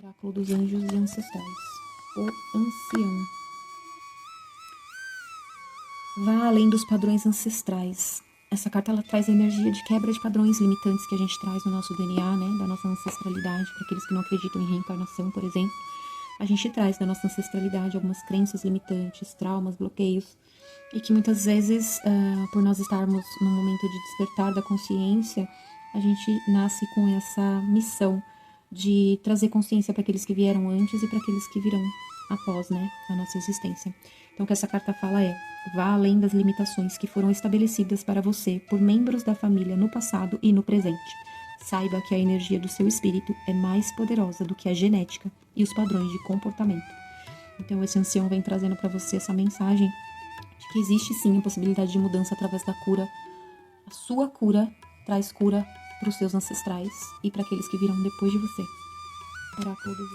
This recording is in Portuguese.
Oráculo dos anjos e ancestrais. O ancião. Vá além dos padrões ancestrais. Essa carta ela traz a energia de quebra de padrões limitantes que a gente traz no nosso DNA, né? Da nossa ancestralidade, para aqueles que não acreditam em reencarnação, por exemplo. A gente traz da nossa ancestralidade algumas crenças limitantes, traumas, bloqueios, e que muitas vezes, por nós estarmos no momento de despertar da consciência, a gente nasce com essa missão de trazer consciência para aqueles que vieram antes e para aqueles que virão após, né, a nossa existência. Então, o que essa carta fala é: vá além das limitações que foram estabelecidas para você por membros da família no passado e no presente. Saiba que a energia do seu espírito é mais poderosa do que a genética e os padrões de comportamento. Então, esse ancião vem trazendo para você essa mensagem de que existe sim a possibilidade de mudança através da cura. A sua cura traz cura para os seus ancestrais e para aqueles que virão depois de você. Oráculo dos